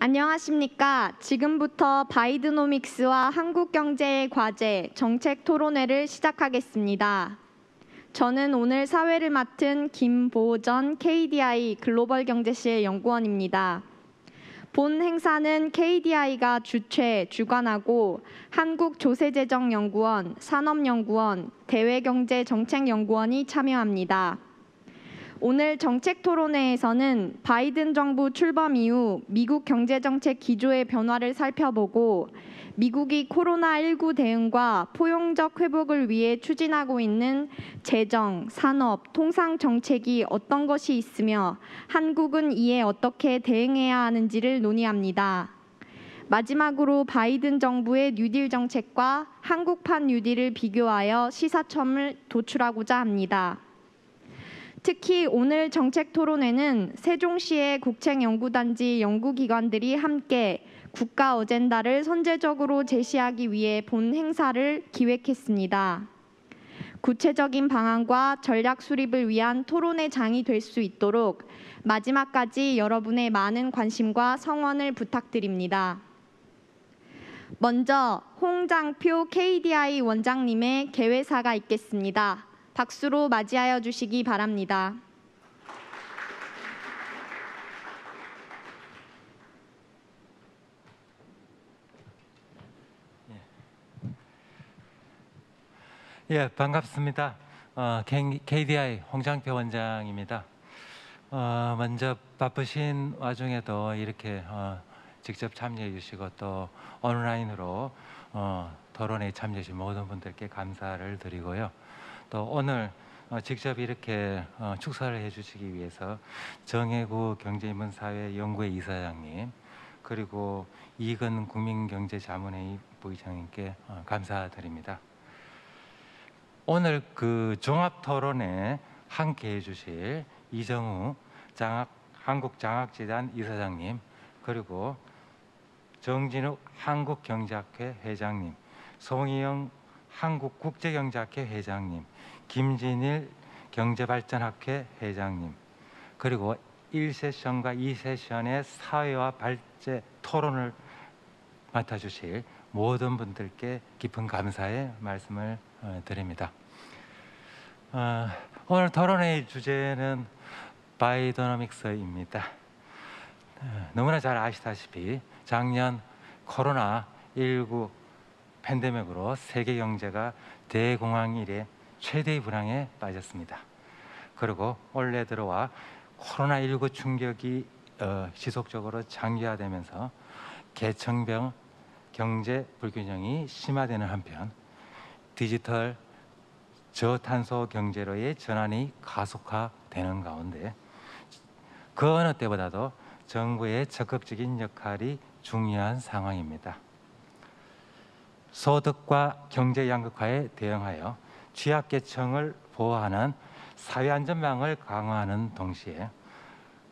안녕하십니까. 지금부터 바이드노믹스와 한국경제의 과제 정책 토론회를 시작하겠습니다. 저는 오늘 사회를 맡은 김보전 KDI 글로벌 경제실 연구원입니다. 본 행사는 KDI가 주관하고 한국조세재정연구원, 산업연구원, 대외경제정책연구원이 참여합니다. 오늘 정책토론회에서는 바이든 정부 출범 이후 미국 경제정책 기조의 변화를 살펴보고 미국이 코로나19 대응과 포용적 회복을 위해 추진하고 있는 재정, 산업, 통상 정책이 어떤 것이 있으며 한국은 이에 어떻게 대응해야 하는지를 논의합니다. 마지막으로 바이든 정부의 뉴딜 정책과 한국판 뉴딜을 비교하여 시사점을 도출하고자 합니다. 특히 오늘 정책 토론회는 세종시의 국책연구단지 연구기관들이 함께 국가 어젠다를 선제적으로 제시하기 위해 본 행사를 기획했습니다. 구체적인 방안과 전략 수립을 위한 토론의 장이 될 수 있도록 마지막까지 여러분의 많은 관심과 성원을 부탁드립니다. 먼저 홍장표 KDI 원장님의 개회사가 있겠습니다. 박수로 맞이하여 주시기 바랍니다. 예, 반갑습니다. KDI 홍장표 원장입니다. 먼저 바쁘신 와중에도 이렇게 직접 참여해 주시고 또 온라인으로 토론에 참여해 주신 모든 분들께 감사를 드리고요. 또 오늘 직접 이렇게 축사를 해주시기 위해서 정혜구 경제인문사회 연구회 이사장님 그리고 이근 국민경제자문회의 부의장님께 감사드립니다. 오늘 그 종합토론에 함께 해주실 이정우 한국장학재단 이사장님 그리고 정진욱 한국경제학회 회장님, 송희영 한국국제경제학회 회장님, 김진일 경제발전학회 회장님, 그리고 1세션과 2세션의 사회와 발제 토론을 맡아주실 모든 분들께 깊은 감사의 말씀을 드립니다. 오늘 토론의 주제는 바이드노믹스입니다. 너무나 잘 아시다시피 작년 코로나19 팬데믹으로 세계 경제가 대공황 이래 최대의 불황에 빠졌습니다. 그리고 올해 들어와 코로나19 충격이 지속적으로 장기화되면서 계층별 경제 불균형이 심화되는 한편 디지털 저탄소 경제로의 전환이 가속화되는 가운데 그 어느 때보다도 정부의 적극적인 역할이 중요한 상황입니다. 소득과 경제 양극화에 대응하여 취약계층을 보호하는 사회안전망을 강화하는 동시에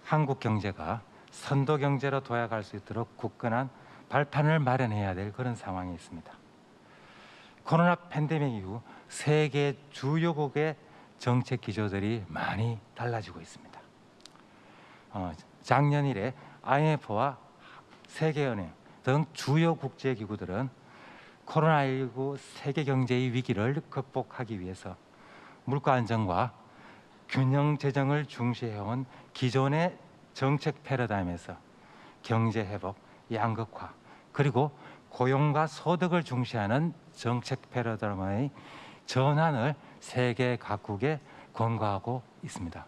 한국 경제가 선도 경제로 도약할 수 있도록 굳건한 발판을 마련해야 될 그런 상황이 있습니다. 코로나 팬데믹 이후 세계 주요국의 정책 기조들이 많이 달라지고 있습니다. 작년 이래 IMF와 세계은행 등 주요 국제기구들은 코로나19 세계 경제의 위기를 극복하기 위해서 물가 안정과 균형 재정을 중시해온 기존의 정책 패러다임에서 경제 회복, 양극화, 그리고 고용과 소득을 중시하는 정책 패러다임의 전환을 세계 각국에 권고하고 있습니다.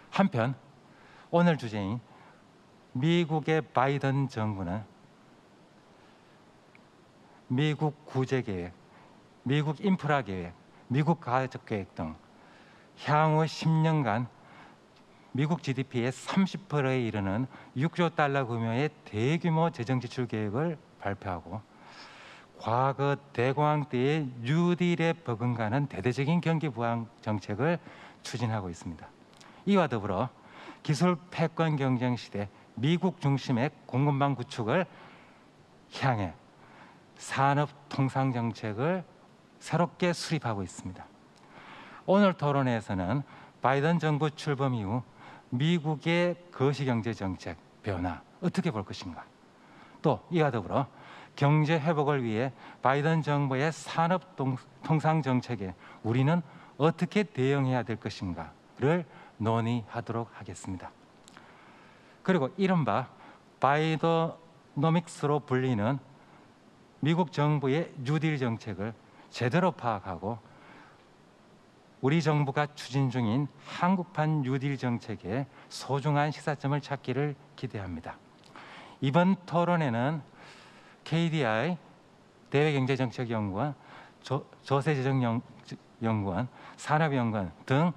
한편 오늘 주제인 미국의 바이든 정부는 미국 구제계획, 미국 인프라계획, 미국 가족계획 등 향후 10년간 미국 GDP의 30%에 이르는 6조 달러 규모의 대규모 재정지출 계획을 발표하고 과거 대공황 때의 뉴딜에 버금가는 대대적인 경기 부양 정책을 추진하고 있습니다. 이와 더불어 기술 패권 경쟁 시대 미국 중심의 공급망 구축을 향해 산업 통상 정책을 새롭게 수립하고 있습니다. 오늘 토론회에서는 바이든 정부 출범 이후 미국의 거시경제 정책 변화 어떻게 볼 것인가, 또 이와 더불어 경제 회복을 위해 바이든 정부의 산업 통상 정책에 우리는 어떻게 대응해야 될 것인가를 논의하도록 하겠습니다. 그리고 이른바 바이더노믹스로 불리는 미국 정부의 뉴딜 정책을 제대로 파악하고 우리 정부가 추진 중인 한국판 뉴딜 정책의 소중한 식사점을 찾기를 기대합니다. 이번 토론에는 KDI 대외경제정책연구원, 조세재정연구원, 산업연구원 등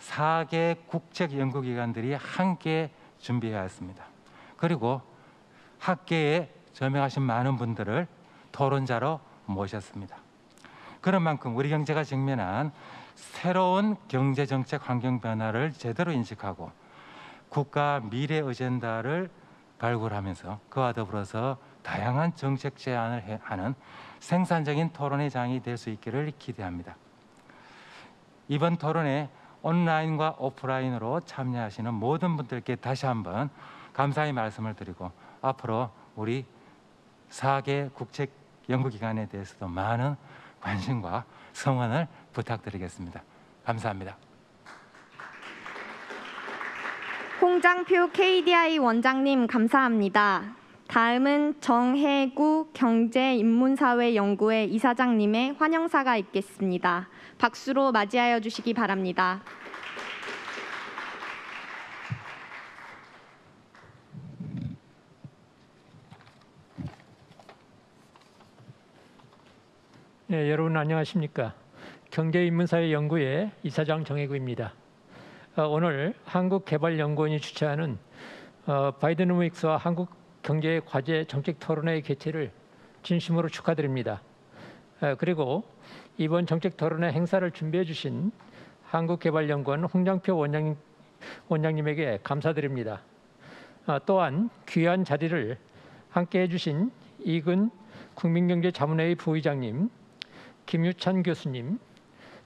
4개 국책연구기관들이 함께 준비해왔습니다. 그리고 학계에 저명하신 많은 분들을 토론자로 모셨습니다. 그런 만큼 우리 경제가 직면한 새로운 경제정책 환경 변화를 제대로 인식하고 국가 미래 어젠다를 발굴하면서 그와 더불어서 다양한 정책 제안을 하는 생산적인 토론의 장이 될 수 있기를 기대합니다. 이번 토론에 온라인과 오프라인으로 참여하시는 모든 분들께 다시 한번 감사의 말씀을 드리고 앞으로 우리 4개 국책 연구기관에 대해서도 많은 관심과 성원을 부탁드리겠습니다. 감사합니다. 홍장표 KDI 원장님 감사합니다. 다음은 정혜구 경제인문사회연구회 이사장님의 환영사가 있겠습니다. 박수로 맞이하여 주시기 바랍니다. 네, 여러분 안녕하십니까? 경제인문사회연구회 이사장 정혜구입니다. 오늘 한국개발연구원이 주최하는 바이드노믹스와 한국 경제 과제 정책 토론회 개최를 진심으로 축하드립니다. 그리고 이번 정책 토론회 행사를 준비해 주신 한국개발연구원 홍장표 원장님에게 감사드립니다. 또한 귀한 자리를 함께 해주신 이근 국민경제자문회의 부의장님, 김유찬 교수님,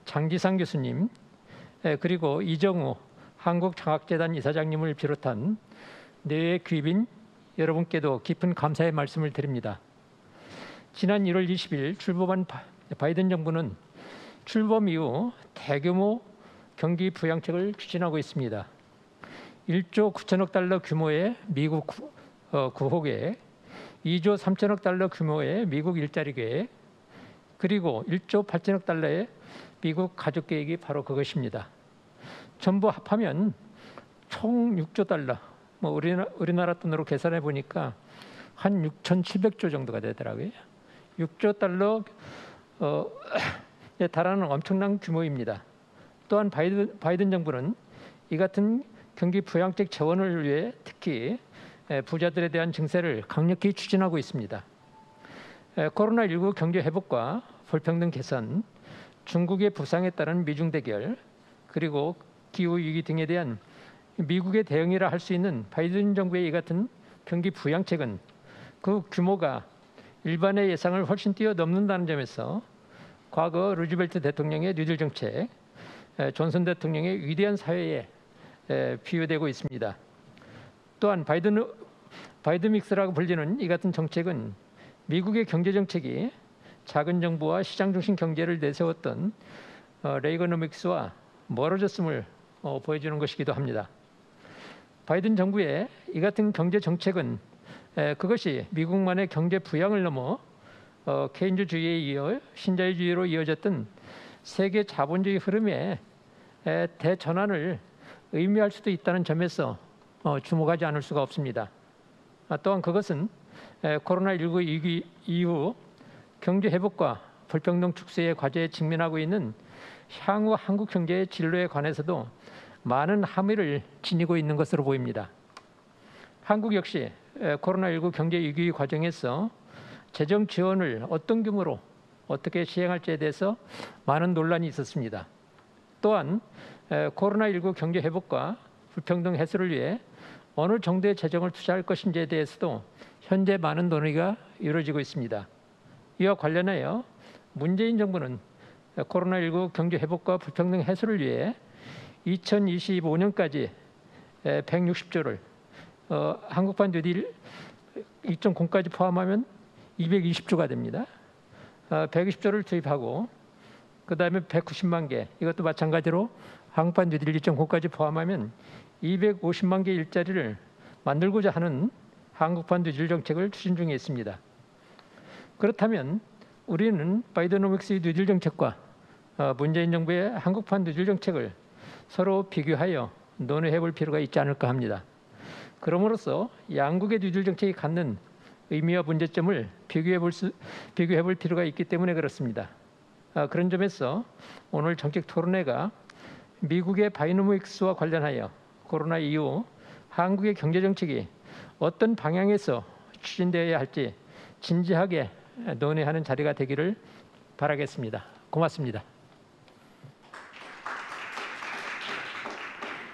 장지상 교수님, 그리고 이정우 한국장학재단 이사장님을 비롯한 네 귀빈 여러분께도 깊은 감사의 말씀을 드립니다. 지난 1월 20일 출범한 바이든 정부는 출범 이후 대규모 경기 부양책을 추진하고 있습니다. 1조 9천억 달러 규모의 미국 구호계획, 2조 3천억 달러 규모의 미국 일자리 계획, 그리고 1조 8천억 달러의 미국 가족 계획이 바로 그것입니다. 전부 합하면 총 6조 달러, 우리나라 돈으로 계산해 보니까 한 6,700조 정도가 되더라고요. 6조 달러에 달하는 엄청난 규모입니다. 또한 바이든 정부는 이 같은 경기 부양책 재원을 위해 특히 부자들에 대한 증세를 강력히 추진하고 있습니다. 코로나19 경제 회복과 불평등 개선, 중국의 부상에 따른 미중 대결, 그리고 기후 위기 등에 대한 미국의 대응이라 할 수 있는 바이든 정부의 이 같은 경기 부양책은 그 규모가 일반의 예상을 훨씬 뛰어넘는다는 점에서 과거 루즈벨트 대통령의 뉴딜 정책, 존슨 대통령의 위대한 사회에 비유되고 있습니다. 또한 바이드믹스라고 불리는 이 같은 정책은 미국의 경제 정책이 작은 정부와 시장 중심 경제를 내세웠던 레이거노믹스와 멀어졌음을 보여주는 것이기도 합니다. 바이든 정부의 이 같은 경제 정책은 그것이 미국만의 경제 부양을 넘어 케인즈주의에 이어 신자유주의로 이어졌던 세계 자본주의 흐름의 대전환을 의미할 수도 있다는 점에서 주목하지 않을 수가 없습니다. 또한 그것은 코로나19 위기 이후 경제 회복과 불평등 축소의 과제에 직면하고 있는 향후 한국 경제의 진로에 관해서도 많은 함의를 지니고 있는 것으로 보입니다. 한국 역시 코로나19 경제 위기 과정에서 재정 지원을 어떤 규모로 어떻게 시행할지에 대해서 많은 논란이 있었습니다. 또한 코로나19 경제 회복과 불평등 해소를 위해 어느 정도의 재정을 투자할 것인지에 대해서도 현재 많은 논의가 이루어지고 있습니다. 이와 관련하여 문재인 정부는 코로나19 경제 회복과 불평등 해소를 위해 2025년까지 160조를 한국판 뉴딜 2.0까지 포함하면 220조가 됩니다. 120조를 투입하고 그다음에 190만 개, 이것도 마찬가지로 한국판 뉴딜 2.0까지 포함하면 250만 개 일자리를 만들고자 하는 한국판 뉴딜 정책을 추진 중에 있습니다. 그렇다면 우리는 바이드노믹스 뉴딜 정책과 문재인 정부의 한국판 뉴딜 정책을 서로 비교하여 논의해 볼 필요가 있지 않을까 합니다. 그럼으로써 양국의 뉴딜 정책이 갖는 의미와 문제점을 비교해 볼 필요가 있기 때문에 그렇습니다. 그런 점에서 오늘 정책 토론회가 미국의 바이노믹스와 관련하여 코로나 이후 한국의 경제 정책이 어떤 방향에서 추진되어야 할지 진지하게 논의하는 자리가 되기를 바라겠습니다. 고맙습니다.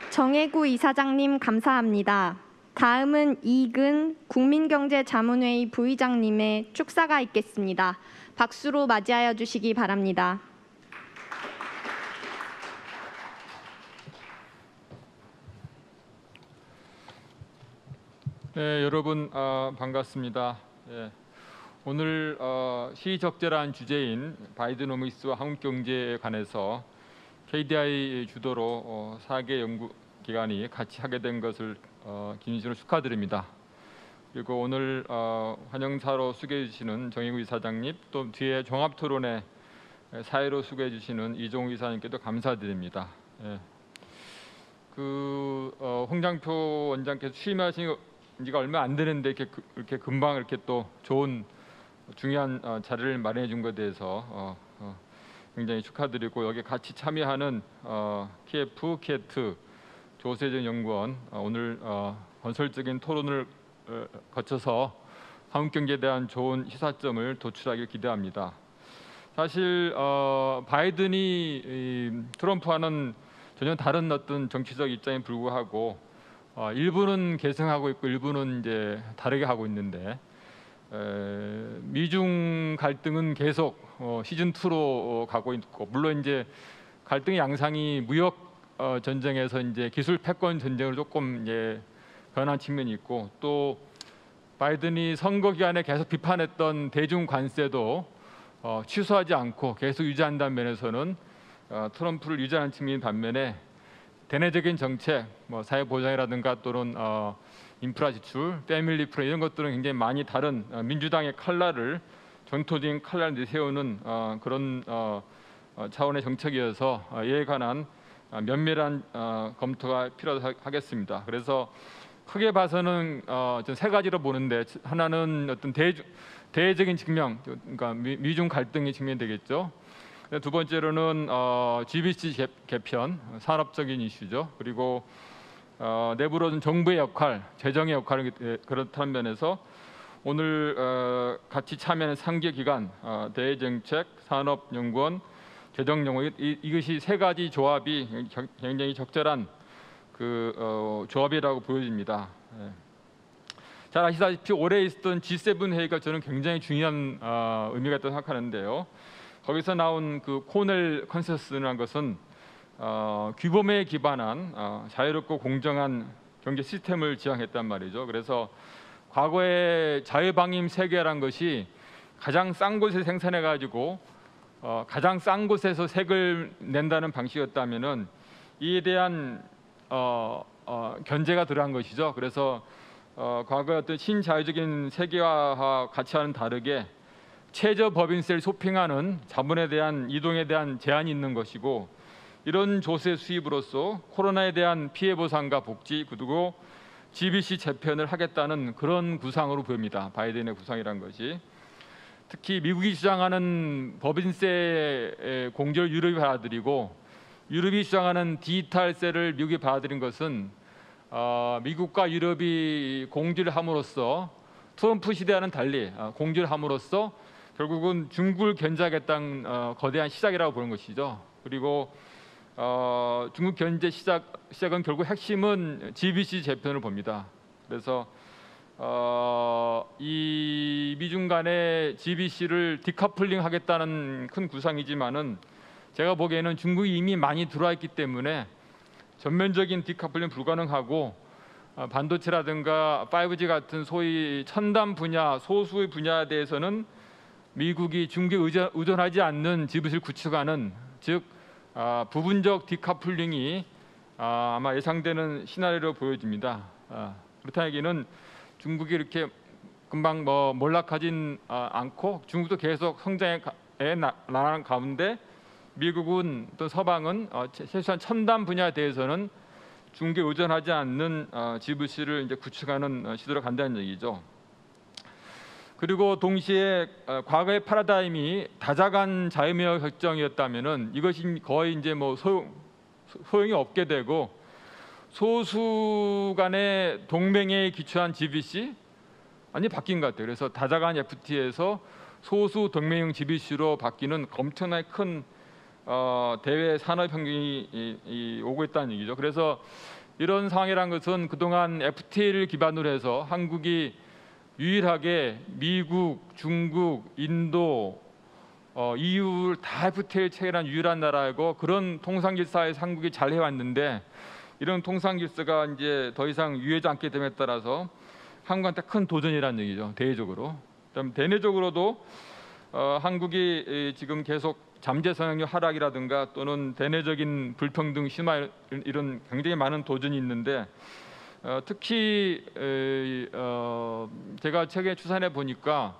정혜구 이사장님 감사합니다. 다음은 이근 국민경제자문회의 부의장님의 축사가 있겠습니다. 박수로 맞이하여 주시기 바랍니다. 네, 여러분 반갑습니다. 예, 오늘 시적절한 주제인 바이드노믹스와 한국 경제에 관해서 KDI 주도로 4개 연구기관이 같이 하게 된 것을 진심으로 축하드립니다. 그리고 오늘 환영사로 수고해 주시는 정혜구 이사장님, 또 뒤에 종합토론에 사회로 수고해 주시는 이종욱 이사님께도 감사드립니다. 예. 홍장표 원장께서 취임하신 지가 얼마 안 되는데 이렇게 금방 이렇게 또 좋은 중요한 자리를 마련해 준 것에 대해서 굉장히 축하드리고, 여기 같이 참여하는 KF, KT, 조세정 연구원, 오늘 건설적인 토론을 거쳐서 한국 경제에 대한 좋은 시사점을 도출하길 기대합니다. 사실 바이든이 트럼프와는 전혀 다른 어떤 정치적 입장에 불구하고 일부는 계승하고 있고 일부는 이제 다르게 하고 있는데, 미중 갈등은 계속 시즌 2로 가고 있고, 물론 이제 갈등의 양상이 무역 전쟁에서 이제 기술 패권 전쟁으로 조금 이제 변한 측면이 있고, 또 바이든이 선거 기간에 계속 비판했던 대중 관세도 취소하지 않고 계속 유지한다는 면에서는 트럼프를 유지하는 측면인 반면에 대내적인 정책, 사회 보장이라든가 또는 인프라 지출, 패밀리 프레 이런 것들은 굉장히 많이 다른 민주당의 칼날을, 전통적인 칼날을 내세우는 그런 차원의 정책이어서 이에 관한 면밀한 검토가 필요하겠습니다. 그래서 크게 봐서는 전 세 가지로 보는데, 하나는 어떤 대외적인 측면, 그러니까 미중 갈등의 측면이 되겠죠. 두 번째로는 GBC 개편, 산업적인 이슈죠. 그리고 내부로는 정부의 역할, 재정의 역할을 그렇다는 면에서 오늘 같이 참여하는 3개 기관, 대외정책, 산업연구원, 재정연구원, 이것이 세 가지 조합이 굉장히 적절한 조합이라고 보여집니다. 잘 아시다시피 올해 있었던 G7 회의가 저는 굉장히 중요한 의미가 있다고 생각하는데요. 거기서 나온 코넬 컨센서스라는 것은 규범에 기반한 자유롭고 공정한 경제 시스템을 지향했단 말이죠. 그래서 과거에 자유방임 세계라는 것이 가장 싼 곳에서 생산해 가지고 가장 싼 곳에서 세금을 낸다는 방식이었다면은 이에 대한 견제가 들어간 것이죠. 그래서 과거의 어떤 신자유적인 세계화와 가치와는 다르게 최저 법인세를 쇼핑하는 자본에 대한 이동에 대한 제한이 있는 것이고, 이런 조세 수입으로서 코로나에 대한 피해 보상과 복지, 그리고 GBC 재편을 하겠다는 그런 구상으로 보입니다. 바이든의 구상이란 것이. 특히 미국이 주장하는 법인세 공제를 유럽이 받아들이고, 유럽이 주장하는 디지털세를 미국이 받아들인 것은 미국과 유럽이 공제를 함으로써, 트럼프 시대와는 달리 공제를 함으로써 결국은 중국을 견제하겠다는 거대한 시작이라고 보는 것이죠. 그리고 중국 견제 시작은 결국 핵심은 GBC 재편을 봅니다. 그래서 이 미중 간의 GBC를 디커플링 하겠다는 큰 구상이지만은, 제가 보기에는 중국이 이미 많이 들어와 있기 때문에 전면적인 디커플링 불가능하고, 반도체라든가 5G 같은 소위 첨단 분야, 소수의 분야에 대해서는 미국이 중국에 의존하지 않는 지부실 구축하는, 즉 부분적 디커플링이 아마 예상되는 시나리오로 보여집니다. 그렇다는 얘기는 중국이 이렇게 금방 몰락하진 않고 중국도 계속 성장에 나가는 가운데 미국은 또 서방은 최소한 첨단 분야에 대해서는 중국에 의존하지 않는 지부실을 이제 구축하는 시도로 간다는 얘기죠. 그리고 동시에 과거의 패러다임이 다자간 자유무역 협정이었다면은 이것이 거의 이제 뭐 소용이 없게 되고 소수 간의 동맹에 기초한 GBC 완전히 바뀐 것 같아요. 그래서 다자간 FTA에서 소수 동맹형 GBC로 바뀌는 엄청나게 큰 대외 산업 평균이 오고 있다는 얘기죠. 그래서 이런 상황이란 것은 그동안 FTA를 기반으로 해서 한국이 유일하게 미국, 중국, 인도, EU 다 FTA 체결한 유일한 나라이고 그런 통상질서에서 한국이 잘 해왔는데 이런 통상질서가 이제 더 이상 유효하지 않게 됨에 따라서 한국한테 큰 도전이라는 얘기죠. 대외적으로. 그다음 대내적으로도 한국이 지금 계속 잠재 성장률 하락이라든가 또는 대내적인 불평등 심화 이런 굉장히 많은 도전이 있는데 특히 제가 최근에 추산해 보니까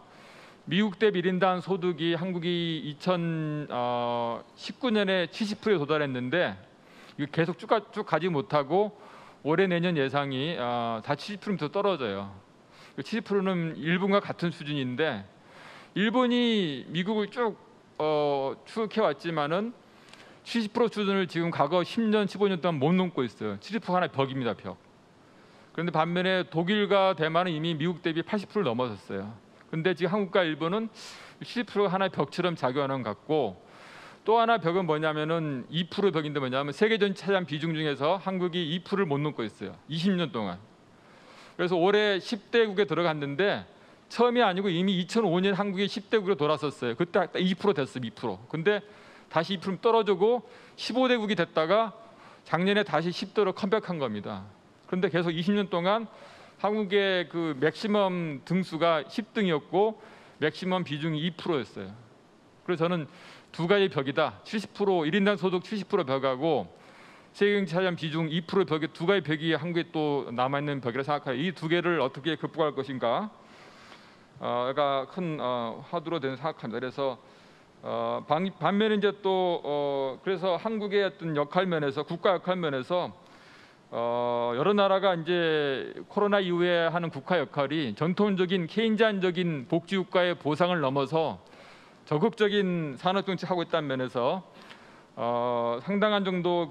미국 대비 1인당 소득이 한국이 2019년에 70%에 도달했는데 이거 계속 쭉 가지 못하고 올해 내년 예상이 다 70%부터 떨어져요. 70%는 일본과 같은 수준인데 일본이 미국을 쭉 추격해 왔지만은 70% 수준을 지금 과거 10년, 15년 동안 못 넘고 있어요. 70%가 하나의 벽입니다, 벽. 그런데 반면에 독일과 대만은 이미 미국 대비 80%를 넘어섰어요. 그런데 지금 한국과 일본은 70%가 하나의 벽처럼 작용하는 것 같고 또 하나 벽은 뭐냐면은 2% 벽인데 뭐냐면 세계 전체 차지한 비중 중에서 한국이 2%를 못 넘고 있어요. 20년 동안. 그래서 올해 10대국에 들어갔는데 처음이 아니고 이미 2005년 한국이 10대국으로 돌아섰어요. 그때 2% 됐어요. 2%. 근데 다시 2% 떨어지고 15대국이 됐다가 작년에 다시 10대로 컴백한 겁니다. 그런데 계속 20년 동안 한국의 그 맥시멈 등수가 10등이었고 맥시멈 비중이 2%였어요. 그래서 저는 두 가지 벽이다. 70% 1인당 소득 70% 벽하고 세계 경제 차지한 비중 2% 벽의 두 가지 벽이 한국에 또 남아 있는 벽이라 생각해요. 이 두 개를 어떻게 극복할 것인가? 가 큰 화두로 되는 생각합니다. 그래서 반면에 이제 또 그래서 한국의 어떤 역할 면에서 국가 역할 면에서 여러 나라가 이제 코로나 이후에 하는 국가 역할이 전통적인 케인지안적인 복지 국가의 보상을 넘어서 적극적인 산업 정책하고 있다는 면에서 상당한 정도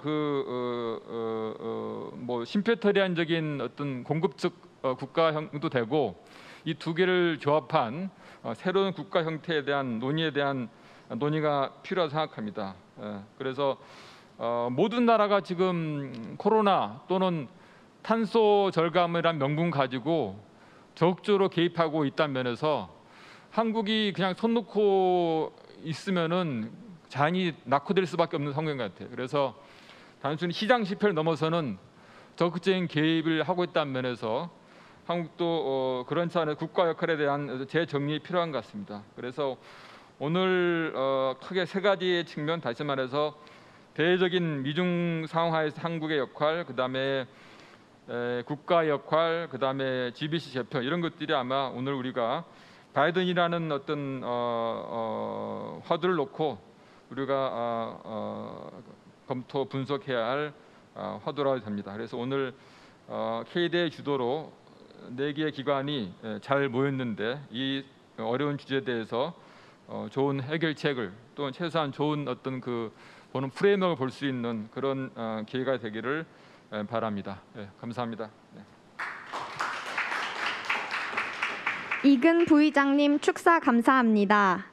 뭐 심표터리안적인 어떤 공급적 국가형도 되고 이 두 개를 조합한 새로운 국가 형태에 대한 논의가 필요하다고 생각합니다. 그래서 모든 나라가 지금 코로나 또는 탄소 절감이라는 명분 가지고 적극적으로 개입하고 있다는 면에서 한국이 그냥 손 놓고 있으면은 잔이 낙후될 수밖에 없는 상황인 것 같아요. 그래서 단순히 시장 실패를 넘어서는 적극적인 개입을 하고 있다는 면에서 한국도 그런 차원의 국가 역할에 대한 재정립이 필요한 것 같습니다. 그래서 오늘 크게 세 가지의 측면, 다시 말해서 대외적인 미중 상황하에서 한국의 역할, 그다음에 국가 역할, 그다음에 GBC 재편 이런 것들이 아마 오늘 우리가 바이든이라는 어떤 화두를 놓고 우리가 검토 분석해야 할 화두라고 됩니다. 그래서 오늘 K대의 주도로 4개의 기관이 잘 모였는데 이 어려운 주제에 대해서 좋은 해결책을 또는 최소한 좋은 어떤 그 보는 프레임워크를 볼 수 있는 그런 기회가 되기를 바랍니다. 감사합니다. 이근 부의장님 축사 감사합니다.